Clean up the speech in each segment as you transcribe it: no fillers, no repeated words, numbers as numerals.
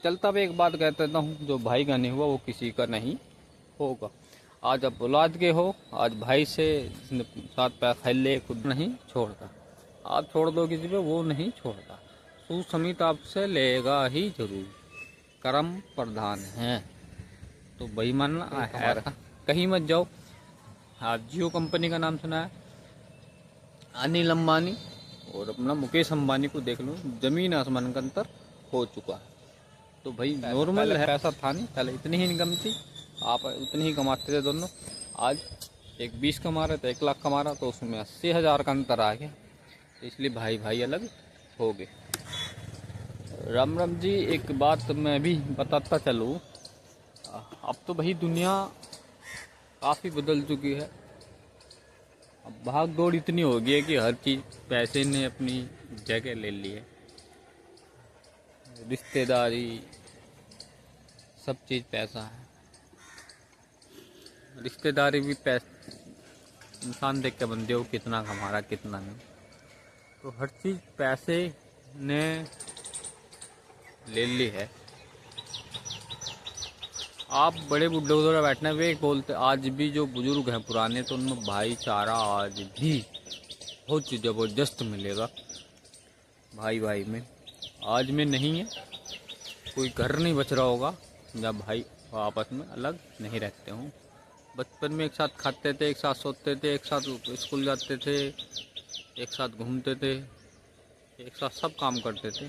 चलता भी एक बात कह देता हूँ, जो भाई का नहीं हुआ वो किसी का नहीं होगा। आज आप औलाद के हो, आज भाई से साथ पैर फैले खुद नहीं छोड़ता। आप छोड़ दो किसी पे, वो नहीं छोड़ता। सुसमित आपसे लेगा ही जरूर, कर्म प्रधान है। तो बेईमान है, कहीं मत जाओ। आप जियो कंपनी का नाम सुना है, अनिल अंबानी और अपना मुकेश अंबानी को देख लो, जमीन आसमान का अंतर हो चुका है। तो भाई नॉर्मल है, पैसा था नहीं पहले, इतनी ही इनकम थी, आप उतनी ही कमाते थे दोनों। आज एक 20 कमा रहे तो 1 लाख कमा रहा, तो उसमें 80,000 का अंतर आ गया। तो इसलिए भाई भाई अलग हो गए। राम राम जी, एक बात मैं भी बताता चलूँ। अब तो भाई दुनिया काफ़ी बदल चुकी है। अब भाग दौड़ इतनी हो गई है कि हर चीज़ पैसे ने अपनी जगह ले ली है। रिश्तेदारी, सब चीज़ पैसा है। रिश्तेदारी भी इंसान देख के बनते हो, कितना कमा रहा कितना नहीं। तो हर चीज़ पैसे ने ले ली है। आप बड़े बुड्ढे उधर बैठने वे बोलते, आज भी जो बुजुर्ग हैं पुराने, तो उनमें भाईचारा आज भी बहुत ज़बरदस्त मिलेगा। भाई भाई में आज में नहीं है, कोई घर नहीं बच रहा होगा जब भाई आपस में अलग नहीं रहते हों। बचपन में एक साथ खाते थे, एक साथ सोते थे, एक साथ स्कूल जाते थे, एक साथ घूमते थे, एक साथ सब काम करते थे।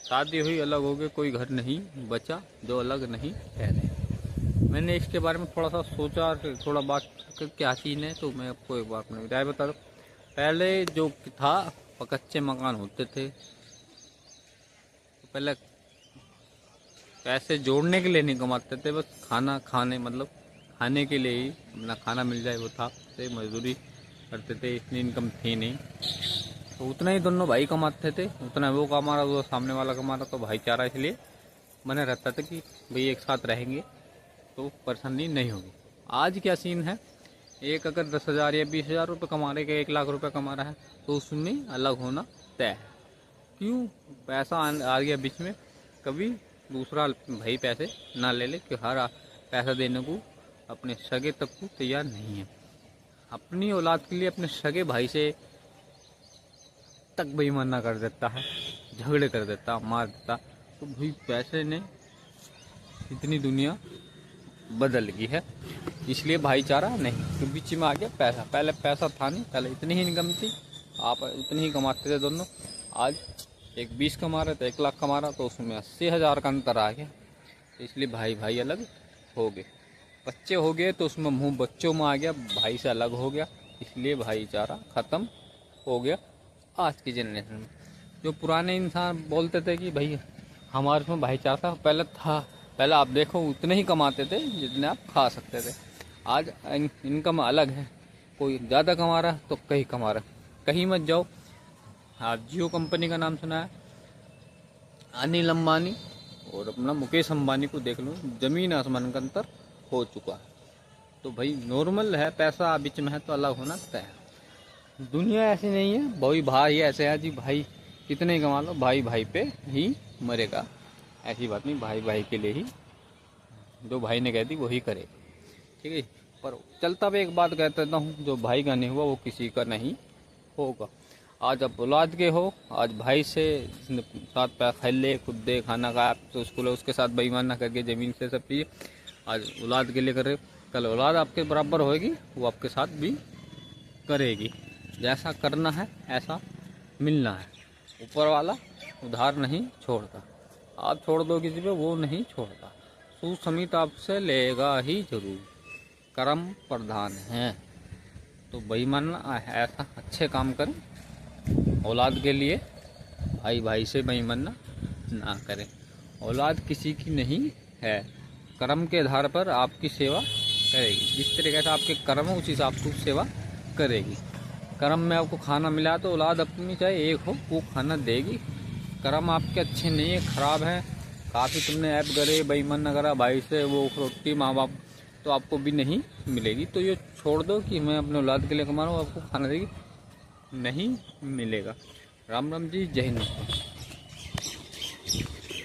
शादी हुई, अलग हो गए, कोई घर नहीं बचा जो अलग नहीं रह रहे। मैंने इसके बारे में थोड़ा सा सोचा, थोड़ा बात क्या चीज़ है, तो मैं आपको एक बार अपनी राय बता दूँ। पहले जो था कच्चे मकान होते थे, तो पहले पैसे जोड़ने के लिए नहीं कमाते थे, बस खाना खाने मतलब खाने के लिए ही, अपना खाना मिल जाए वो था। तो मजदूरी करते थे, इतनी इनकम थी नहीं, तो उतना ही दोनों भाई कमाते थे, उतना वो कमा रहा, वो सामने वाला कमा रहा। तो भाईचारा इसलिए बने रहता था कि भाई एक साथ रहेंगे तो परेशानी नहीं होगी। आज क्या सीन है, एक अगर 10,000 या 20,000 रुपये कमा रहे, 1 लाख रुपये कमा रहा है, तो उसमें अलग होना तय है। क्यों? पैसा आ गया बीच में, कभी दूसरा भाई पैसे ना ले ले, कि हर पैसा देने को अपने सगे तक को तैयार नहीं है। अपनी औलाद के लिए अपने सगे भाई से तक बेईमाना कर देता है, झगड़े कर देता, मार देता। तो भाई पैसे ने इतनी दुनिया बदल गई है, इसलिए भाईचारा नहीं, तो बीच में आ गया पैसा। पहले पैसा था नहीं, पहले इतनी ही इनकम थी, आप उतनी ही कमाते थे दोनों। आज एक 20 कमा रहे तो 1 लाख कमा रहा, तो उसमें 80,000 का अंतर आ गया। तो इसलिए भाई भाई अलग हो गए। बच्चे हो गए तो उसमें मुँह बच्चों में आ गया, भाई से अलग हो गया, इसलिए भाईचारा ख़त्म हो गया। आज की जनरेशन में जो पुराने इंसान बोलते थे कि भाई हमारे में भाईचारा पहले था, पहले आप देखो उतने ही कमाते थे जितने आप खा सकते थे। आज इनकम अलग है, कोई ज़्यादा कमा रहा है तो कहीं कमा रहा है। कहीं मत जाओ। आप जियो कंपनी का नाम सुना है, अनिल अंबानी और अपना मुकेश अंबानी को देख लो, जमीन आसमान का अंतर हो चुका है। तो भाई नॉर्मल है, पैसा बीच में है तो अलग होना तय है। दुनिया ऐसी नहीं है, भाई भाई ऐसे है जी, भाई कितने ही कमा लो, भाई भाई पे ही मरेगा। ऐसी बात नहीं, भाई भाई के लिए ही, जो भाई ने कह दी वही करे, ठीक है। पर चलता भी एक बात कह देता हूँ, जो भाई का नहीं हुआ वो किसी का नहीं होगा। आज आप औलाद के हो, आज भाई से साथ पैर फैले खुद दे खाना खाया तो स्कूल, उसके साथ बेईमाना करके ज़मीन से सब चीज़ आज औलाद के लिए करे, कल औलाद आपके बराबर होएगी, वो आपके साथ भी करेगी। जैसा करना है ऐसा मिलना है, ऊपर वाला उधार नहीं छोड़ता। आप छोड़ दो किसी पे, वो नहीं छोड़ता। सुसमित आपसे लेगा ही जरूर, कर्म प्रधान है। तो बेईमान ऐसा अच्छे काम करें औलाद के लिए, भाई भाई से बेईमाना ना करें। औलाद किसी की नहीं है, कर्म के आधार पर आपकी सेवा करेगी। जिस तरीके से आपके कर्म है उसी से आपको सेवा करेगी। कर्म में आपको खाना मिला तो औलाद अपनी चाहे एक हो वो खाना देगी। कर्म आपके अच्छे नहीं है, ख़राब है, काफ़ी तुमने ऐप करे, बेईमान न करा भाई से, वो रोटी माँ बाप, तो आपको भी नहीं मिलेगी। तो ये छोड़ दो कि मैं अपने औलाद के लिए कमा रहा हूँ, आपको खाना देगी, नहीं मिलेगा। राम राम जी, जय हिंद।